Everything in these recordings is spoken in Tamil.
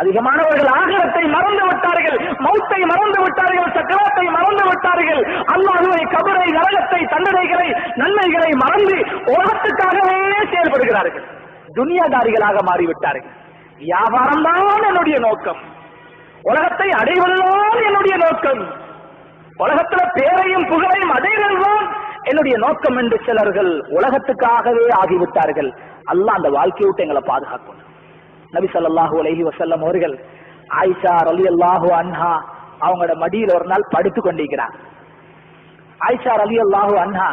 அதிகமானவர்கள் ஆகிரத்தை மறந்து விட்டார்கள், மௌத்தை மறந்து விட்டார்கள், சக்கரத்தை மறந்து விட்டார்கள், அல்லாஹ்வை, கபரை, நரகத்தை, தண்டனைகளை, நன்மைகளை மறந்து உலகத்துக்காகவே செயல்படுகிறார்கள். துனியாதாரிகளாக மாறிவிட்டார்கள். வியாபாரம் தான் என்னுடைய நோக்கம், உலகத்தை அடைவதுதான் என்னுடைய நோக்கம், உலகத்துல பேரையும் புகழையும் அடைவதுதான் என்னுடைய நோக்கம் என்று சிலர்கள் உலகத்துக்காகவே ஆகிவிட்டார்கள். அல்லாஹ் அந்த வாழ்க்கையை விட்டு எங்களை பாதுகாக்கும். நபி ஸல்லல்லாஹு அலைஹி வஸல்லம் அவர்கள் ஆயிஷா ரலியல்லாஹு அன்ஹா அவங்களோட மடியில ஒரு நாள் படுத்து கொண்டிருக்கிறார். ஆயிஷா ரலியல்லாஹு அன்ஹா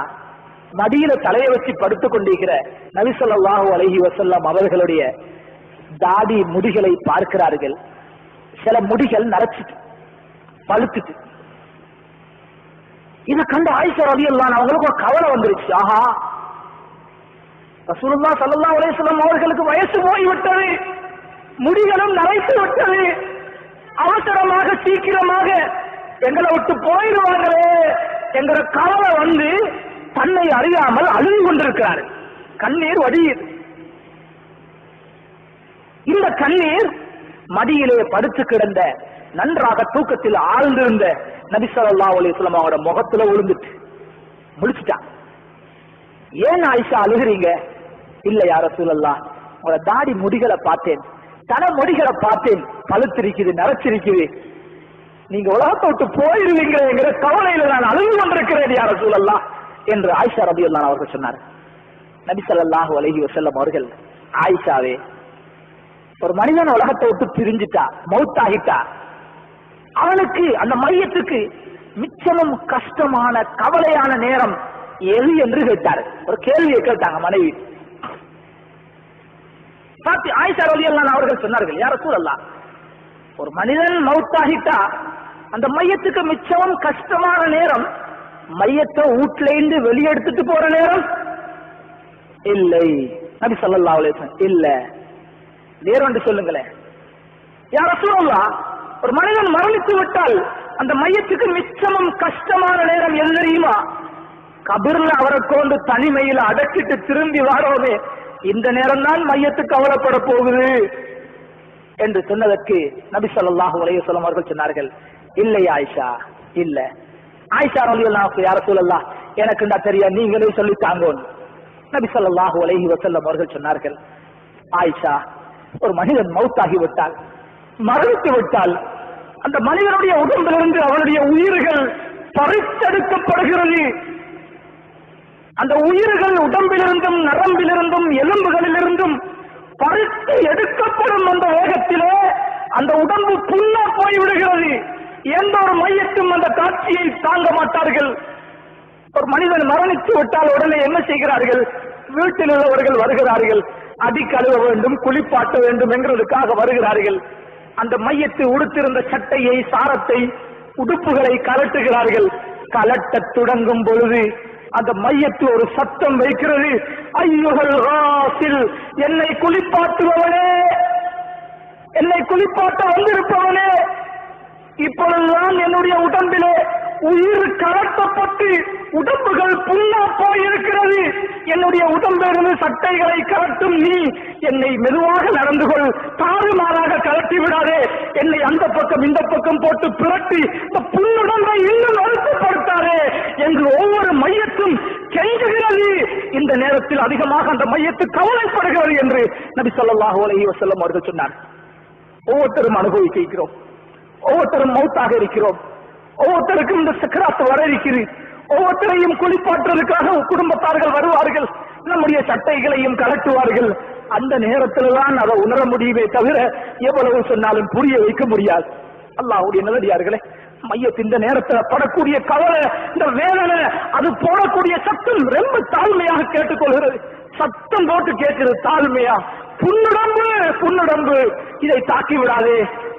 மடியில தலையை வச்சு படுத்து கொண்டிருக்கிற நபி ஸல்லல்லாஹு அலைஹி வஸல்லம் அவர்களுடைய தாடி முடிகளை பார்க்கிறார்கள். சில முடிகள் நரைச்சிட்டு பழுத்துட்டு. இதை கண்டு ஆயிஷா ரலியல்லாஹு அன்ஹா அவங்களுக்கு ஒரு கவலை வந்துருச்சு. ஆஹா, ரசூலுல்லாஹ் ஸல்லல்லாஹு அலைஹி வஸல்லம் அவர்களுக்கு வயசு போய்விட்டது, முடிகளும் நரைத்து விட்டது, அவசரமாக சீக்கிரமாக எங்களை விட்டு போயிடுவாங்களே என்கிற கவலை வந்து தன்னை அறியாமல் அழுது கொண்டிருக்கிறார். கண்ணீர் வடியுது. இந்த கண்ணீர் மடியிலே படுத்து கிடந்த நன்றாக தூக்கத்தில் ஆழ்ந்திருந்த நபி ஸல்லல்லாஹு அலைஹி வஸல்லம் அவரோட முகத்துல விழுந்துட்டு முடிச்சுட்டா. ஏன் ஆயிஷா அழுகிறீங்க? இல்ல யா ரசூலல்லாஹ், உங்களோட தாடி முடிகளை பார்த்தேன், தலை முடிகளை பார்த்தேன், பழுத்திருக்குது, நரைச்சிருக்குது, நீங்க உலகத்தை விட்டு போயிருவீங்கிற கவலையில நான் அழுது கொண்டிருக்கிறேன் யா ரசூலல்லாஹ் என்று ஆயிஷா ரலியல்லாஹு அன்ஹா அவர்கள் சொன்னார். நபி ஸல்லல்லாஹு அலைஹி வஸல்லம் அவர்கள், ஆயிஷாவே, ஒரு மனிதன் உலகத்தை விட்டு பிரிஞ்சிட்டா, மௌத்தாகிட்டா, அவனுக்கு அந்த மையத்துக்கு மிச்சமும் கஷ்டமான கவலையான நேரம் எது என்று கேட்டார். ஒரு கேள்வியை கேட்டாங்க மனைவி. ஆயிஷா ரலியல்லாஹு அன்ஹா அவர்கள் சொன்னார்கள், யா ரசூலல்லாஹ், ஒரு மனிதன் மௌத்தாகிட்டா அந்த மையத்துக்கு மிச்சமும் கஷ்டமான நேரம் மையத்தை வீட்டுல இருந்து வெளியெடுத்துட்டு போற நேரம் இல்லை. நபி ஸல்லல்லாஹு அலைஹி வஸல்லம், இல்ல, நேரம் என்று சொல்லுங்களேன். யா ரசூலல்லாஹ், ஒரு மனிதன் மரணித்து விட்டால் அந்த மையத்துக்கு மிச்சமும் கஷ்டமான நேரம் எது தெரியுமா? கபர்ல அவரை கொண்டு தனிமையில் அடக்கிட்டு திரும்பி வாரோமே, இந்த நேரம் தான் மையத்துக்கு கவலைப்பட போகுது என்று சொன்னதற்கு நபி ஸல்லல்லாஹு அலைஹி வஸல்லம் அவர்கள் சொன்னார்கள், இல்லை ஆயிஷா, இல்ல. ஆயிஷா ரலியல்லாஹு அன்ஹா, யா ரசூலல்லாஹ், எனக்கு தெரியா, நீங்களே சொல்லி தாங்க. நபி ஸல்லல்லாஹு அலைஹி வஸல்லம் அவர்கள் சொன்னார்கள், ஆயிஷா, ஒரு மனிதன் மௌத்தாகி விட்டால், மரணித்து விட்டால், அந்த மனிதனுடைய உடம்பிலிருந்து அவனுடைய உயிர்கள் பறித்தெடுக்கப்படுகிறது. அந்த உயிர்கள் உடம்பிலிருந்தும் நரம்பிலிருந்தும் எலும்புகளிலிருந்தும் பறித்து எடுக்கப்படும் அந்த வேகத்திலே அந்த உடம்பு புண்ணா போய்விடுகிறது. எந்த ஒரு மையத்தும் அந்த காட்சியை தாங்க மாட்டார்கள். ஒரு மனிதன் மரணித்து விட்டால் உடனே என்ன செய்கிறார்கள்? வீட்டில் உள்ளவர்கள் வருகிறார்கள், அடி கழுவ வேண்டும், குளிப்பாட்ட வேண்டும் என்கிறதுக்காக வருகிறார்கள். அந்த மையத்தை உடுத்திருந்த சட்டையை, சாரத்தை, உடுப்புகளை கலட்டுகிறார்கள். கலட்ட தொடங்கும் பொழுது அந்த மையத்து ஒரு சத்தம் வைக்கிறது, ஐயுகள் ராசில், என்னை குளிப்பாட்டுபவனே, என்னை குளிப்பாட்ட வந்திருப்பவனே, இப்பொழுதுதான் என்னுடைய உடம்பிலே உயிர் கலட்டப்பட்டு உடம்புகள் புண்ணா போயிருக்கிறது. என்னுடைய உடம்பிலிருந்து சட்டைகளை கலட்டும் நீ என்னை மெதுவாக நடந்து கொள், தாறுமாறாக கலட்டி விடாதே, என்னை அந்த பக்கம் இந்த பக்கம் போட்டு பிரட்டி இந்த புண்ணுடம்பை இன்னும் அழுத்தப்படுத்தாதே என்று ஒவ்வொரு மையத்தும் கெஞ்சுகிறது. இந்த நேரத்தில் அதிகமாக அந்த மையத்து கவலைப்படுகிறது என்று நபி ஸல்லல்லாஹு அலைஹி வஸல்லம் அவர்கள் சொன்னார். ஒவ்வொருத்தரும் அனுபவிக்கிறோம், ஒவ்வொருத்தரும் மௌத்தாக இருக்கிறோம், ஒவ்வொருத்தருக்கும் இந்த சக்கராத்து வர இருக்கிறது. ஒவ்வொருத்தரையும் குளிப்பாற்றுவதற்காக குடும்பத்தார்கள் வருவார்கள், நம்முடைய சட்டைகளையும் கலட்டுவார்கள். அந்த நேரத்தில் தான் அதை உணர முடியுமே தவிர எவ்வளவு சொன்னாலும் புரிய வைக்க முடியாது. அல்லாஹ்வுடைய நல்லடியார்களே, மையத்தின் இந்த நேரத்தில் படக்கூடிய கவலை, இந்த வேதனை, அது போடக்கூடிய சத்தம் ரொம்ப தாழ்மையாக கேட்டுக்கொள்கிறது. சத்தம் போட்டு கேட்கிறது தாழ்மையா, புண்ணுடம்பு புண்ணுடம்பு, இதை தாக்கி விடாதே,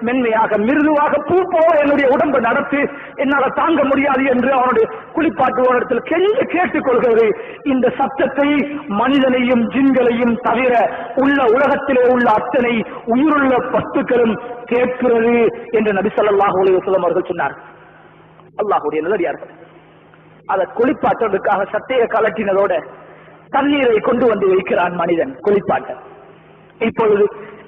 மென்மையாக மிருதுவாக பூ போல என்னுடைய உடம்பு நடத்து, என்னால தாங்க முடியாது என்று அவனுடைய குளிப்பாட்டுவனிடத்தில் கெஞ்சு கேட்டுக்கொள்கிறது. இந்த சத்தத்தை மனிதனையும் ஜின்களையும் தவிர உள்ள உலகத்திலே உள்ள அத்தனை உயிருள்ள வஸ்துக்களும் கேட்கிறது என்று நபி ஸல்லல்லாஹு அலைஹி வஸல்லம் அவர்கள் சொன்னார். அல்லாஹ்வுடைய நல்லடியார்கள், அதை குளிப்பாட்டுவதற்காக சட்டையை கலட்டினதோட தண்ணீரை கொண்டு வந்து வைக்கிறான் மனிதன் குளிப்பாட்ட. இப்பொழுது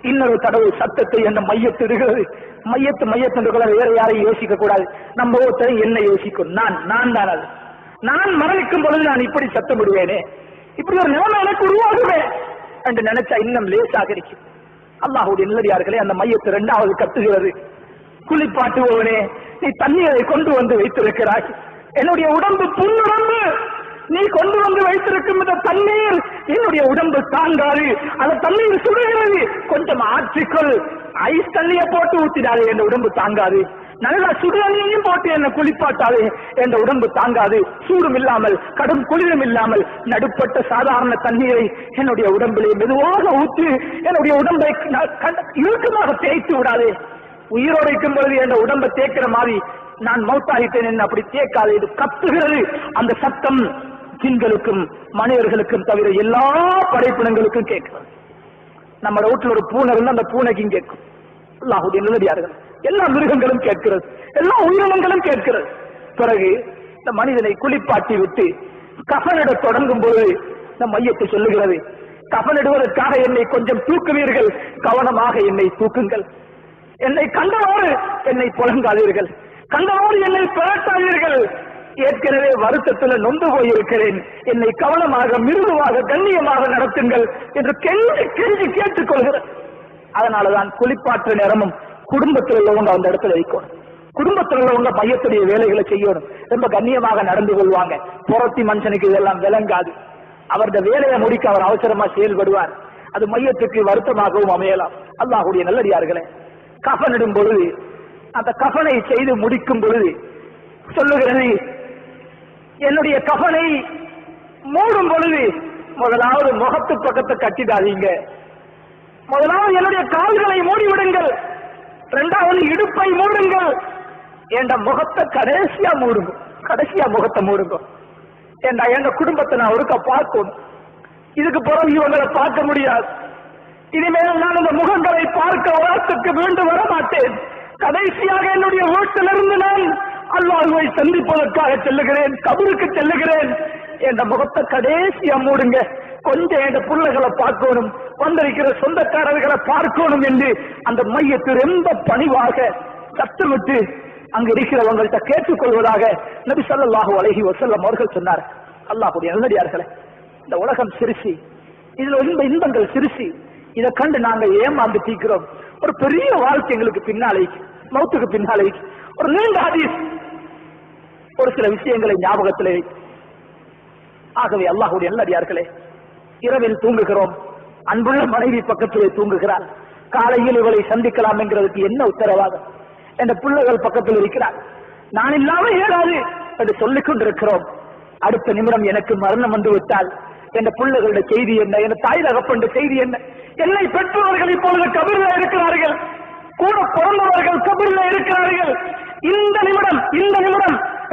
இன்னொரு தடவை சத்தத்தை அந்த மையத்திடுகிறது. மையத்து வேற யாரையும் யோசிக்க கூடாது. நம்ம ஒருத்தரை என்ன யோசிக்கும்? நான் தான் அது. நான் மரணிக்கும் பொழுது நான் இப்படி சத்தம் விடுவேனே, இப்படி ஒரு நிலைமை எனக்கு உருவாகுமே என்று நினைச்சா இன்னும் லேசாக இருக்கு. அல்லாஹ்வுடைய நல்லடியார்களே, அந்த மையத்து இரண்டாவது கத்துகிறது, குளிப்பாட்டுவோனே, நீ தண்ணீரை கொண்டு வந்து வைத்திருக்கிறாய், என்னுடைய உடம்பு புண்ணுடம்பு, நீ கொண்டு வந்து வைத்திருக்கும் இந்த தண்ணீர் என்னுடைய உடம்பு தாங்காது, அந்த தண்ணீர் சுடுகிறது, கொஞ்சம் ஆற்றிக்கொள், ஐஸ் தண்ணியை போட்டு ஊத்திடாது, என் உடம்பு தாங்காது, நல்லா சுடு தண்ணியையும் போட்டு என்ன குளிப்பாட்டாது, என் உடம்பு தாங்காது, சூடும் இல்லாமல் கடும் குளிரும் இல்லாமல் நடுப்பட்ட சாதாரண தண்ணீரை என்னுடைய உடம்பிலே மெதுவாக ஊற்றி என்னுடைய உடம்பை இறுக்கமாக தேய்த்து விடாது, உயிரோடு இருக்கும் பொழுது என் உடம்பை தேய்க்கிற மாதிரி நான் மௌத்தாகிட்டேன் என்ன அப்படி தேய்க்காது. இது கத்துகிறது. அந்த சத்தம் ஜின்களுக்கும் மனிதர்களுக்கும் தவிர எல்லா படைப்பினங்களுக்கும் கேட்கிறது. நம்ம வீட்டில் ஒரு பூனை இருந்தா அந்த பூனைக்கும் கேட்கும். அல்லாஹ்வுடைய நல்லடியார்கள், எல்லா மிருகங்களும் கேட்கிறது, எல்லா உயிரினங்களும் கேட்கிறது. பிறகு இந்த மனிதனை குளிப்பாட்டி விட்டு கஃனிட தொடங்கும் போது இந்த மையத்தை சொல்லுகிறது, கஃனிடுவதற்காக என்னை கொஞ்சம் தூக்குவீர்கள், கவனமாக என்னை தூக்குங்கள், என்னை கண்டவோடு என்னை புலங்காதீர்கள், கண்டவோடு என்னை பிறட்டாதீர்கள், ஏற்கனவே வருத்தத்தில் நொந்து போயிருக்கிறேன், என்னை கவனமாக மிருதுவாக கண்ணியமாக நடத்துங்கள் என்று கெஞ்சி கெஞ்சி கேட்டுக் கொள்கிறேன். அதனாலதான் குளிப்பாற்ற நேரமும் குடும்பத்தில் உள்ளவங்க அந்த இடத்துல வைக்கணும், குடும்பத்தில் உள்ளவங்க மையத்துடைய வேலைகளை செய்யணும், ரொம்ப கண்ணியமாக நடந்து கொள்வாங்க. புறத்தி மனுஷனுக்கு இதெல்லாம் விளங்காது, அவருடைய வேலையை முடிக்க அவர் அவசரமா செயல்படுவார், அது மையத்துக்கு வருத்தமாகவும் அமையலாம். அல்லாஹ்வுடைய நல்லடியார்களே, கஃனிடும் பொழுது அந்த கஃனை செய்து முடிக்கும் பொழுது சொல்லுகிறது, என்னுடைய கஃனை மூடும் பொழுது முதலாவது முகத்து பக்கத்தை கட்டிடாதீங்க, முதலாவது என்னுடைய கால்களை மூடிவிடுங்கள், இரண்டாவது இடுப்பை மூடுங்கள், என்ற முகத்தை கடைசியா மூடுங்க, கடைசியா முகத்தை மூடுங்க. ஏண்டா எங்க குடும்பத்தை நான் ஒருக்க பார்க்கணும், இதுக்கு பிறகு இவங்களை பார்க்க முடியாது, இனிமேல் நான் இந்த முகங்களை பார்க்க உலகத்துக்கு மீண்டும் வர மாட்டேன், கடைசியாக என்னுடைய வீட்டிலிருந்து நான் அல்லாஹ்வை சந்திப்பதற்காக செல்லுகிறேன், கபருக்கு செல்லுகிறேன், என்ற முகத்தை கடைசியா மூடுங்க, கொஞ்சம் என் பிள்ளைகளை பார்க்கணும், வந்திருக்கிற சொந்தக்காரர்களை பார்க்கணும் என்று அந்த மையத்தை ரொம்ப பணிவாக சத்தமிட்டு அங்கு இருக்கிறவங்கள்ட்ட கேட்டுக்கொள்வதாக நபி ஸல்லல்லாஹு அலைஹி வஸல்லம் அவர்கள் சொன்னார். அல்லாஹ்வுடைய நல்லடியார்களே, இந்த உலகம் சிறுசி, இதுல இன்பங்கள் சிறுசி, இதை கண்டு நாங்க ஏமாந்து தீக்கிறோம். ஒரு பெரிய வாழ்க்கை எங்களுக்கு பின்னாலே, மௌத்துக்கு பின்னாலே ஒரு நீண்ட ஹதீஸ், ஒரு சில விஷயங்களை ஞாபகத்திலே. ஆகவே அல்லாஹ்வுடைய நல்லடியார்களே, இரவில் தூங்குகிறோம், அன்புள்ள மனைவி பக்கத்திலே தூங்குகிறார், காலையில் இவளை சந்திக்கலாம் என்கிறதுக்கு என்ன உத்தரவாதம்? என்ற பிள்ளைகள் பக்கத்தில் இருக்கிறார், நான் இல்லாமல் ஏறாது என்று சொல்லிக் கொண்டிருக்கிறோம். அடுத்த நிமிடம் எனக்கு மரணம் வந்து விட்டால் என்ற பிள்ளைகளுடைய செய்தி என்ன, என் தாய் தகப்பன் செய்தி என்ன? என்னை பெற்றோர்கள் இப்பொழுது கபரில் இருக்கிறார்கள், கூட பிறந்தவர்கள் கபரில் இருக்கிறார்கள். இந்த நிமிடம்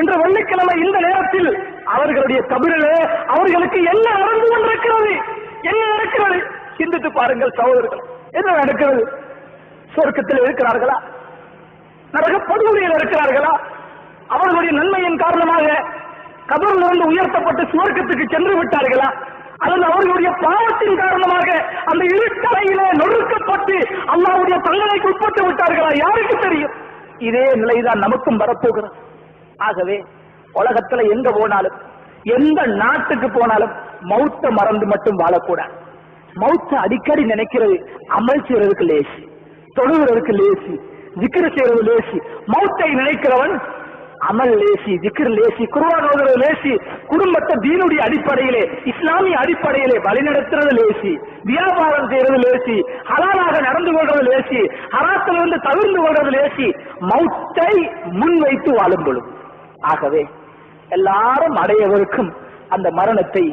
என்ற வெள்ளிக்கிழமை இந்த நேரத்தில் அவர்களுடைய கபரிலே அவர்களுக்கு என்ன நடந்து கொண்டிருக்கிறது, என்ன நடக்கிறது? சிந்தித்து பாருங்கள் சகோதரர்கள், என்ன நடக்கிறது? சொர்க்கத்தில் இருக்கிறார்களா, நரக படுகொலையில் இருக்கிறார்களா? அவர்களுடைய நன்மையின் காரணமாக கபரிலிருந்து உயர்த்தப்பட்டு சுவர்க்கத்துக்கு சென்று விட்டார்களா, அல்லது அவர்களுடைய பாவத்தின் காரணமாக அந்த இருட்டறையிலே நொறுக்கப்பட்டு அல்லாஹ்வுடைய தண்டனைக்கு உட்பட்டு விட்டார்களா? யாருக்கு தெரியும்? இதே நிலைதான் நமக்கும் வரப்போகிறது. ஆகவே உலகத்துல எங்க போனாலும், எந்த நாட்டுக்கு போனாலும் மௌத்த மறந்து மட்டும் வாழக்கூடாது. மௌத்த அடிக்கடி நினைக்கிறது அமல் செய்யறதுக்கு லேசி, தொழுகிறதுக்கு லேசி, ஜிக்ர் செய்யறது லேசி. மௌத்தை நினைக்கிறவன் அமல் லேசி, ஜிக்ர் லேசி, குர்ஆன் ஓதுறது லேசி, குடும்பத்தை தீனுடைய அடிப்படையிலே இஸ்லாமிய அடிப்படையிலே வழிநடத்துறது லேசி, வியாபாரம் செய்யறது லேசி, ஹலாலாக நடந்து கொள்றது லேசி, ஹராத்திலிருந்து தவிர்த்து கொள்றது லேசி, மௌத்தை முன்வைத்து வாழும் பொழுது. ஆகவே எல்லாரும் அடையவருக்கும் அந்த மரணத்தை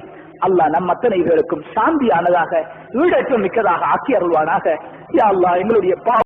அல்லாஹ் நம் அத்தனை பேருக்கும் சாந்தியானதாக, ஈடற்ற மிக்கதாக ஆக்கி அருள்வானாக. யா அல்லாஹ், எங்களுடைய